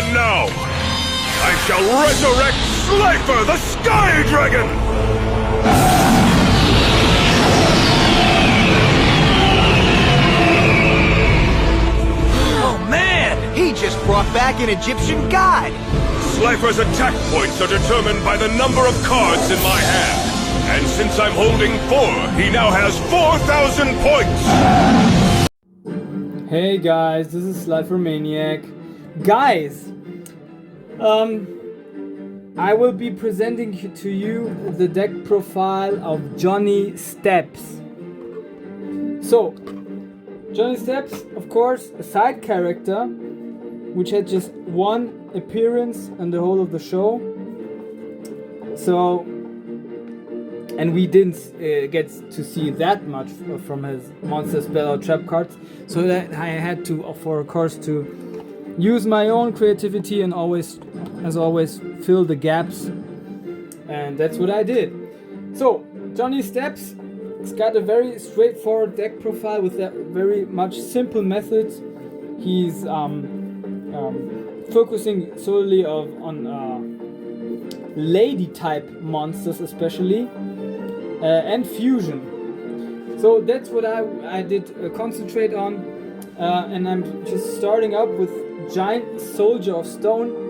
And now, I shall resurrect Slifer the Sky Dragon! Oh man, he just brought back an Egyptian god! Slifer's attack points are determined by the number of cards in my hand. And since I'm holding 4, he now has 4,000 points! Hey guys, this is Slifer Maniac. Guys, I will be presenting to you the deck profile of Johnny Steps. So, Johnny Steps, of course, a side character, which had just one appearance in the whole of the show. So, and we didn't get to see that much from his monster spell or trap cards. So that I had to, of course, to use my own creativity and as always, fill the gaps. And that's what I did. So, Johnny Steps, it's got a very straightforward deck profile with that very much simple methods. He's focusing solely on lady type monsters especially, and fusion. So that's what I did concentrate on, and I'm just starting up with Giant Soldier of Stone.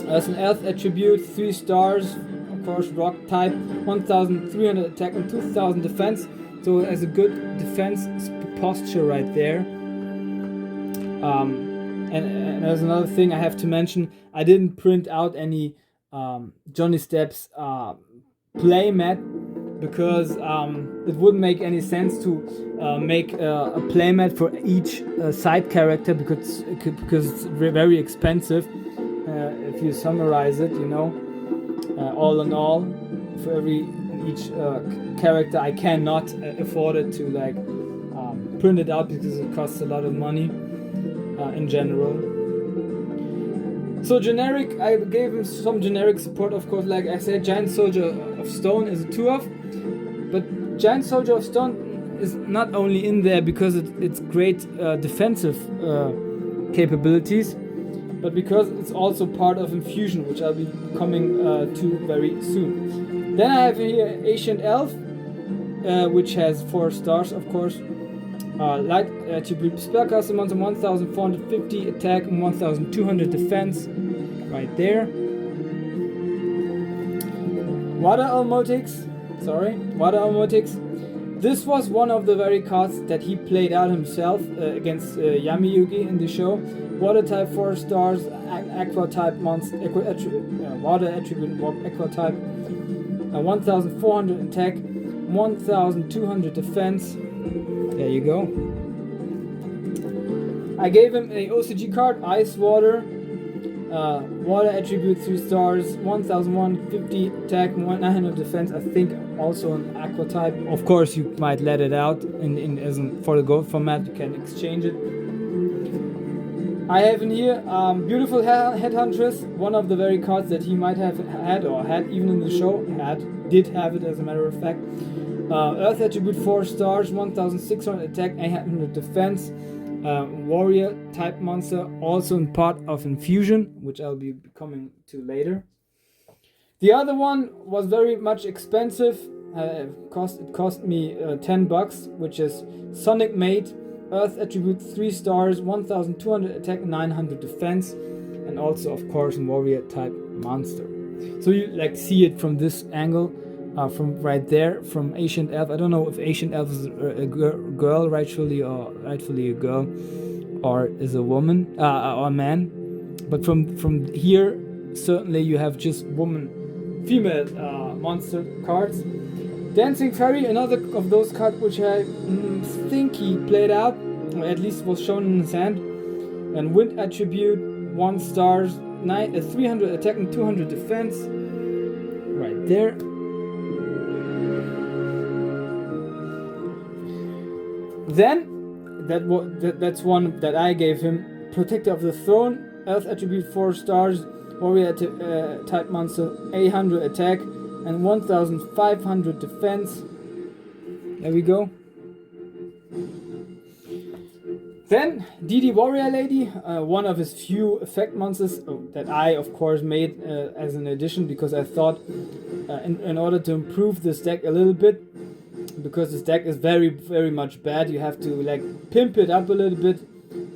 As an elf attribute, 3 stars, of course rock type, 1,300 attack and 2,000 defense. So it has a good defense posture right there. And there's another thing I have to mention. I didn't print out any Johnny Steps play mat because it wouldn't make any sense to make a play mat for each side character because it's very expensive. If you summarize it, all in all, for each character, I cannot afford it to print it out because it costs a lot of money. In general. So generic, I gave him some generic support, of course. Like I said, Giant Soldier of Stone is a 2-of, but Giant Soldier of Stone is not only in there because it's great defensive capabilities, but because it's also part of Infusion, which I'll be coming to very soon. Then I have here Ancient Elf, which has 4 stars, of course. Light attribute spellcaster monster, 1,450 attack and 1,200 defense, right there. Water Almotics. This was one of the very cards that he played out himself against Yami Yugi in the show. Water type 4 stars, aqua type monster, water attribute aqua type, 1,400 attack, 1,200 defense. There you go. I gave him a OCG card, Ice Water, water attribute 3 stars, 1,150 attack, 900 defense. I think also an aqua type. Of course, you might let it out for the gold format. You can exchange it. I have in here Beautiful Headhuntress, one of the very cards that he might have had or had even in the show. Did have it as a matter of fact. Earth attribute 4 stars, 1,600 attack, 800 defense. Warrior type monster, also in part of Infusion, which I'll be coming to later. The other one was very much expensive. It cost me $10, which is Sonic Mate, Earth attribute 3 stars, 1,200 attack, 900 defense, and also of course a Warrior type monster. So you see it from this angle. From right there, from Ancient Elf. I don't know if Ancient Elf is a girl, rightfully a girl, or is a woman or a man. But from here, certainly you have just female monster cards. Dancing Fairy, another of those cards which I think he played out, or at least was shown in his hand. And Wind attribute 1 stars, 300 attack and 200 defense. Right there. Then, that's one that I gave him. Protector of the Throne, Earth attribute 4 stars, Warrior type monster, 800 attack, and 1,500 defense. There we go. Then DD Warrior Lady, one of his few effect monsters that I of course made as an addition, because I thought in order to improve this deck a little bit, because this deck is very, very much bad, you have to like pimp it up a little bit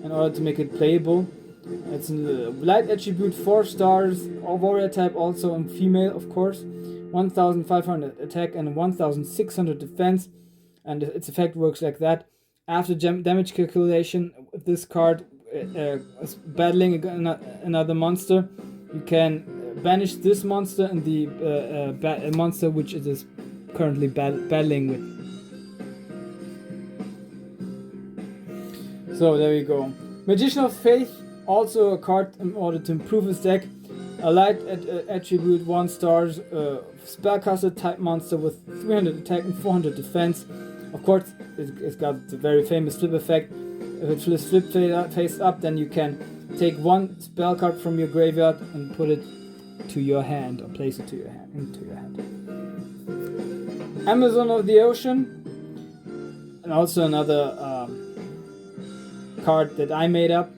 in order to make it playable. It's a light attribute, 4 stars, warrior type, also in female of course, 1500 attack and 1600 defense, and its effect works like that. After damage calculation, if this card is battling another monster, you can banish this monster and the monster which it is currently battling with. So there we go. Magician of Faith, also a card in order to improve his deck. A light attribute, 1 stars, spellcaster type monster with 300 attack and 400 defense. Of course, it's got the very famous flip effect. If it flips face up, then you can take 1 spell card from your graveyard and put it to your hand, or place it into your hand. Amazon of the Ocean, and also another card that I made up,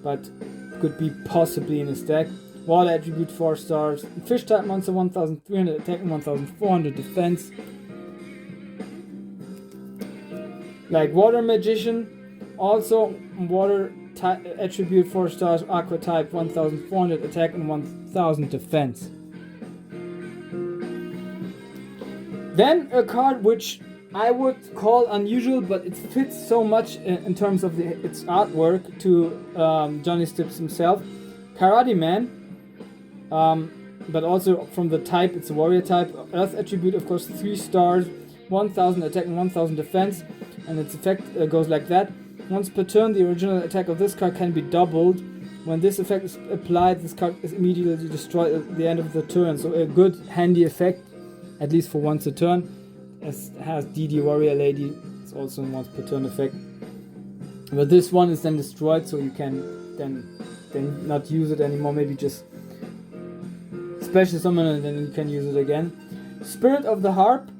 but could be possibly in his deck. Water attribute, 4 stars. Fish type monster, 1300 attack and 1400 defense. Like Water Magician, also water attribute, 4 stars, aqua type, 1400 attack and 1000 defense. Then a card which I would call unusual, but it fits so much in terms of its artwork to Johnny Stips himself. Karate Man, but also from the type, it's a warrior type. Earth attribute, of course, 3 stars, 1000 attack and 1000 defense, and its effect goes like that. Once per turn, the original attack of this card can be doubled. When this effect is applied, this card is immediately destroyed at the end of the turn. So a good handy effect, at least for once a turn. As has DD Warrior Lady, it's also a once per turn effect. But this one is then destroyed, so you can then not use it anymore. Maybe just special summon and then you can use it again. Spirit of the Harp.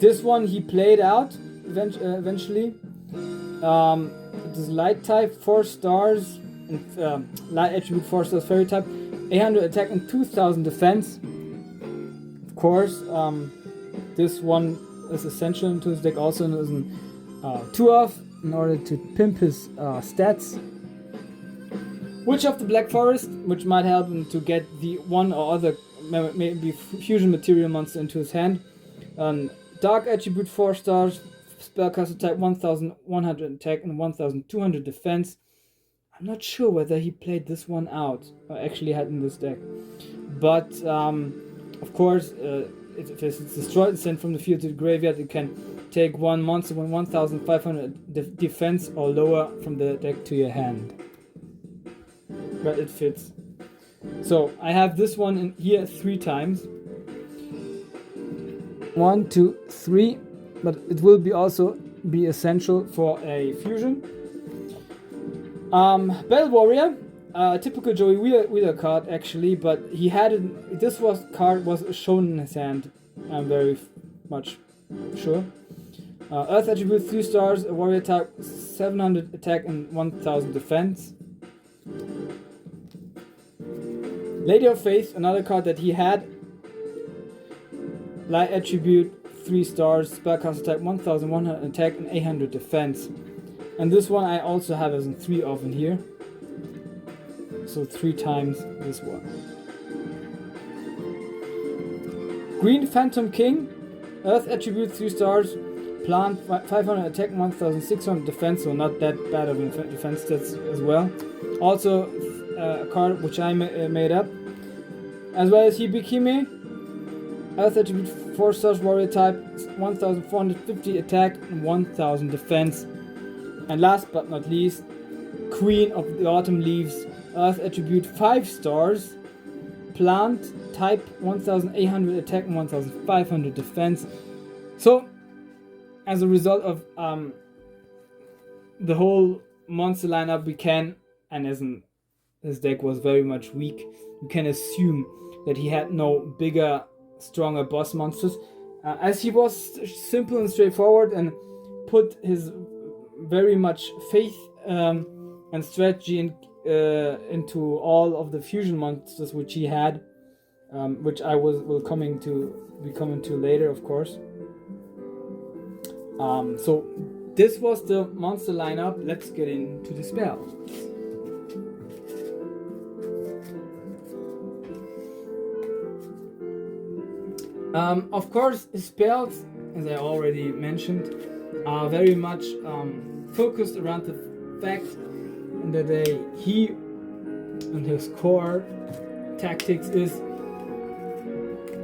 This one he played out eventually. It is light type, 4 stars, and light attribute, 4 stars, fairy type, 800 attack and 2000 defense. Of course, this one is essential into his deck, also as an 2-off in order to pimp his stats. Witch of the Black Forest, which might help him to get the one or other maybe fusion material monster into his hand. Dark attribute, 4 stars, spellcaster type, 1100 attack and 1200 defense. I'm not sure whether he played this one out or actually had in this deck, but of course, if it's destroyed and sent from the field to the graveyard, you can take 1 monster with 1500 defense or lower from the deck to your hand. But it fits. So I have this one in here 3 times. 1, 2, 3, but it will also be essential for a fusion. Battle Warrior, typical Joey Wheeler card actually, but he had it. This card was shown in his hand. I'm very much sure. Earth attribute, 3 stars, a warrior type, 700 attack and 1000 defense. Lady of Faith, another card that he had. Light attribute, 3 stars, spellcaster type, 1100 attack and 800 defense. And this one I also have as a 3-off in here. So 3 times this one. Green Phantom King, Earth attribute, 3 stars, plant, 500 attack, 1600 defense, so not that bad of a defense stats as well. Also a card which I made up. As well as Hibikime, Earth attribute, 4 stars, warrior type, 1450 attack and 1000 defense. And last but not least, Queen of the Autumn Leaves, Earth attribute, 5 stars, plant type, 1800 attack and 1500 defense. So as a result of the whole monster lineup, we can, and as his deck was very much weak, you can assume that he had no bigger, stronger boss monsters, as he was simple and straightforward and put his very much faith and strategy into all of the fusion monsters which he had, which I will be coming to later, of course. So this was the monster lineup. Let's get into the spell. Of course, spells, as I already mentioned, are very much focused around the fact that he and his core tactics is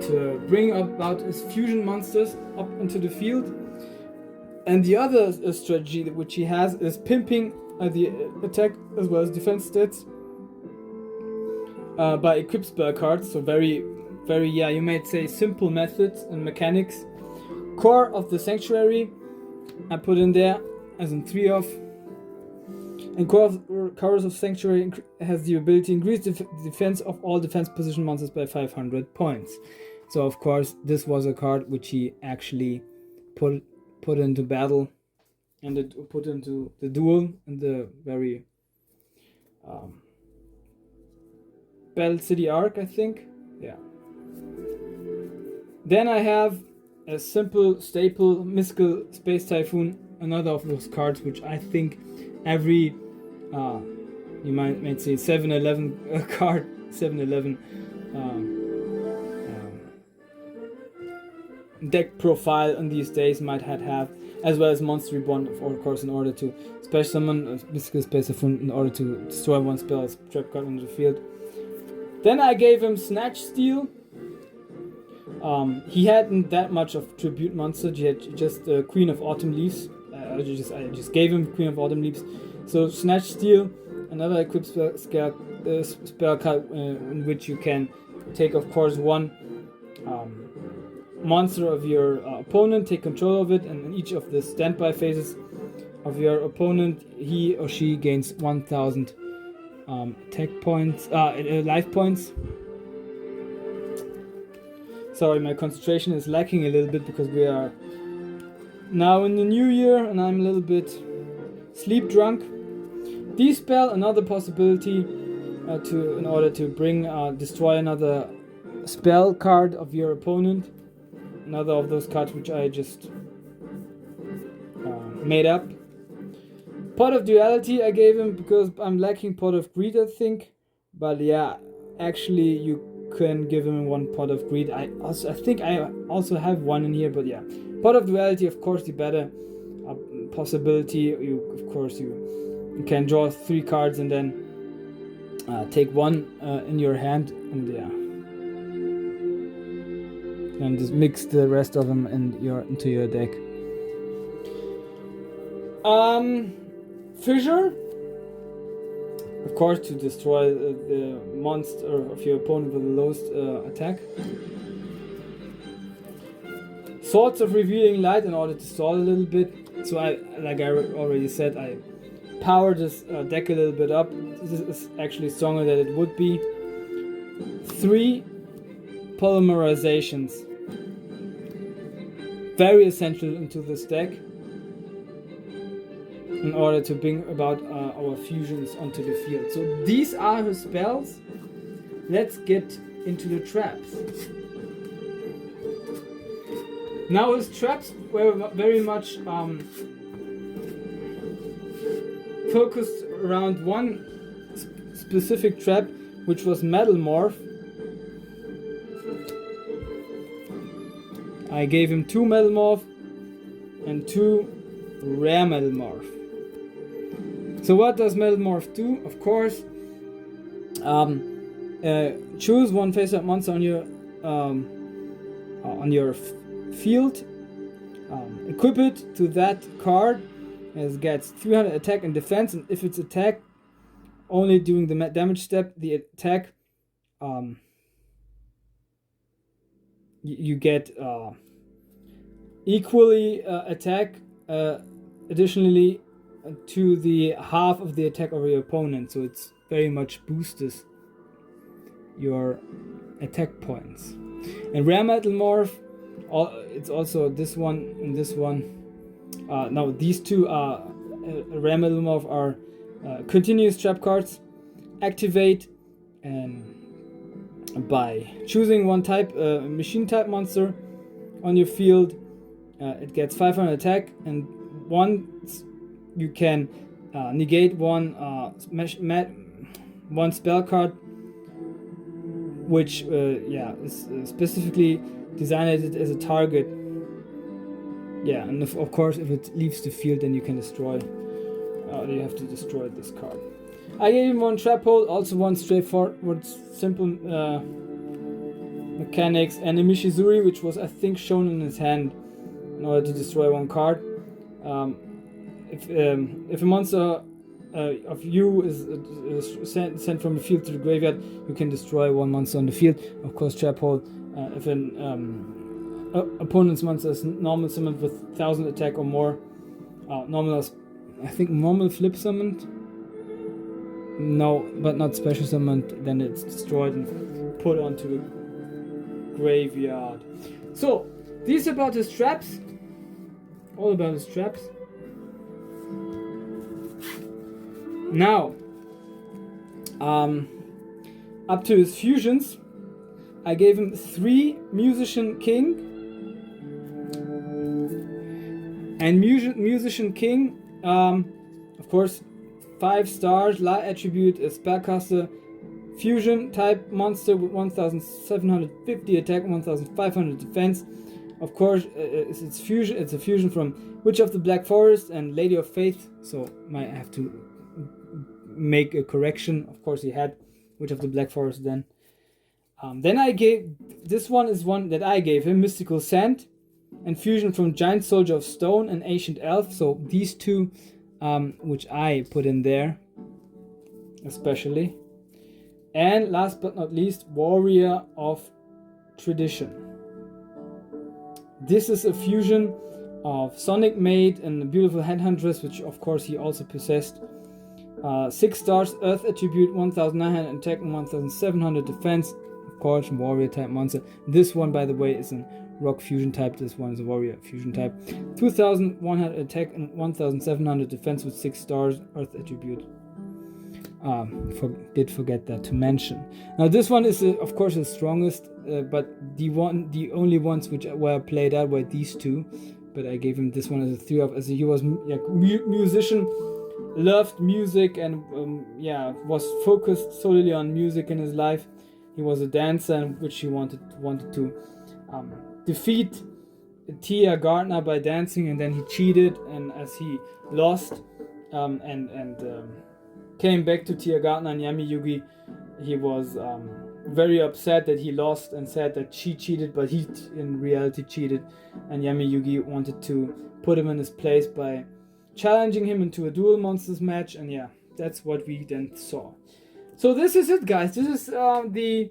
to bring about his fusion monsters up into the field, and the other strategy which he has is pimping the attack as well as defense stats by equip spell cards. So very, you might say simple methods and mechanics. Core of the Sanctuary I put in there as in 3 of, and Chorus of Sanctuary has the ability to increase the defense of all defense position monsters by 500 points. So of course this was a card which he actually put into battle and put into the duel in the very Battle City arc, I think. Yeah. Then I have a simple staple Mystical Space Typhoon, another of those cards which I think every you might say 7-Eleven card, 7-Eleven deck profile in these days might have, as well as Monster Reborn, of course, in order to special summon Mystical Space Typhoon in order to destroy one spell as trap card on the field. Then I gave him Snatch Steal. He hadn't that much of tribute monster. He had just Queen of Autumn Leaves. I just gave him Queen of Autumn Leaves. So Snatch Steal, another equipped spell card in which you can take, of course, one monster of your opponent, take control of it, and in each of the standby phases of your opponent, he or she gains 1,000 attack points, life points. Sorry, my concentration is lacking a little bit because we are now in the new year and I'm a little bit sleep drunk. Dispel, another possibility in order to destroy another spell card of your opponent. Another of those cards which I just made up. Pot of Duality I gave him because I'm lacking Pot of Greed, I think. But yeah, actually you can give him one Pot of Greed. I think I also have one in here, but yeah. Pot of Duality, of course, the better possibility. You can draw 3 cards and then take one in your hand, and yeah. And just mix the rest of them into your deck. Fissure, of course, to destroy the monster of your opponent with the lowest attack. Swords of Revealing Light in order to stall a little bit. So like I already said, I powered this deck a little bit up. This is actually stronger than it would be. 3 polymerizations, very essential into this deck in order to bring about our fusions onto the field. So these are his spells. Let's get into the traps. Now his traps were very much focused around one specific trap, which was Metal Morph. I gave him 2 Metal Morph and 2 Rare Metal Morph. So what does Metal Morph do? Of course, choose one face-up monster on your field, equip it to that card, as it gets 300 attack and defense, and if it's attack only during the damage step, the attack you get equally attack additionally to the half of the attack of your opponent, so it's very much boosts your attack points. And Rare Metal Morph, it's also this one and this one. Now these two are a rare metamorph are continuous trap cards. Activate by choosing one type, machine type monster on your field. It gets 500 attack, and once you can negate one spell card, which is specifically designed as a target. Yeah, and of course, if it leaves the field, then you can destroy. You have to destroy this card. I gave him one trap hole, also one straightforward, simple mechanics, and a Mishizuri, which was, I think, shown in his hand in order to destroy one card. If a monster of you is sent from the field to the graveyard, you can destroy one monster on the field. Of course, trap hole. If an opponent's monster is normal summoned with 1000 attack or more, normal flip summoned. No, but not special summoned. Then it's destroyed and put onto the graveyard. So these are about his traps. All about his traps. Now, up to his fusions, I gave him 3 Musician King. And Musician King, of course, 5 stars, light attribute, a spellcaster, fusion type monster with 1750 attack, 1500 defense. Of course, it's a fusion from Witch of the Black Forest and Lady of Faith, so might have to make a correction. Of course, he had Witch of the Black Forest then. Then I gave, this one is one that I gave him, Mystical Sand, and fusion from Giant Soldier of Stone and Ancient Elf. So these two, which I put in there, especially. And last but not least, Warrior of Tradition. This is a fusion of Sonic Maid and a beautiful Headhuntress, which of course he also possessed. 6 stars, Earth attribute, 1900 attack and 1700 defense. Of course, warrior type monster. This one, by the way, is a rock fusion type. This one is a warrior fusion type. 2100 attack and 1700 defense with 6 stars, Earth attribute. Did forget that to mention. Now this one is of course the strongest, but the only ones which were played out were these two. But I gave him this one as a 3 of, as he was musician, loved music, and was focused solely on music in his life. He was a dancer, in which he wanted to defeat Tia Gardner by dancing, and then he cheated, and as he lost came back to Tia Gardner and Yami Yugi, he was very upset that he lost and said that she cheated, but he in reality cheated, and Yami Yugi wanted to put him in his place by challenging him into a duel monsters match, and yeah, that's what we then saw. So this is it, guys. This is the,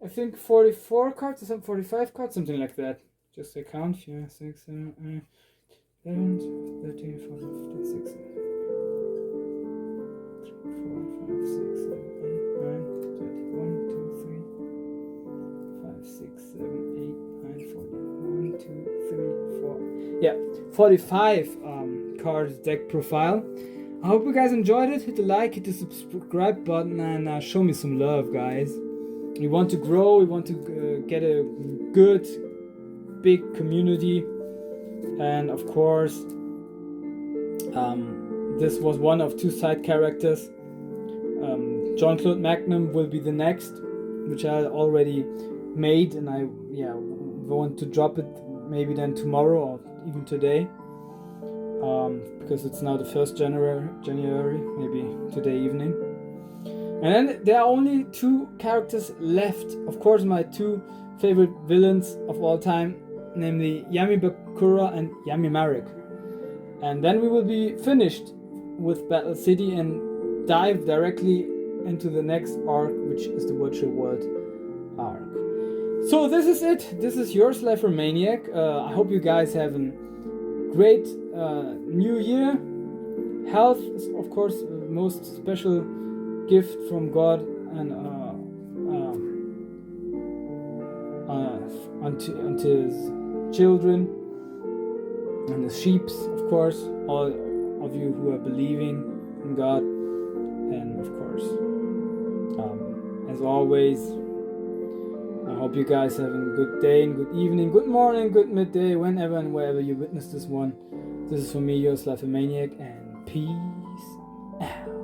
I think, 44 cards or something, 45 cards, something like that. Just a count. 4, 6, 7, 8, 11, 13, 14, 15, 16. 4, 5, 6, 7, 8, 9, 31, 2, 3, 5, 6, 7, 8, 9, 40, 1, 2, 3, 4. Yeah, 45 cards deck profile. I hope you guys enjoyed it. Hit the like, hit the subscribe button, and show me some love, guys. We want to grow. We want to get a good, big community, and of course, this was one of 2 side characters. Jean-Claude Magnum will be the next, which I already made, and I want to drop it maybe then tomorrow or even today, because it's now the 1st January, maybe today evening. And then there are only 2 characters left. Of course, my 2 favorite villains of all time, namely Yami Bakura and Yami Marek. And then we will be finished with Battle City and dive directly into the next arc, which is the Virtual World arc. So this is it. This is your Slifer Maniac. I hope you guys have a great new year. Health is, of course, the most special gift from God, and unto his children and his sheeps, of course, all of you who are believing in God. And of course, as always, I hope you guys have a good day and good evening, good morning, good midday, whenever and wherever you witness this one. This is for me, your Slav Maniac, and peace out.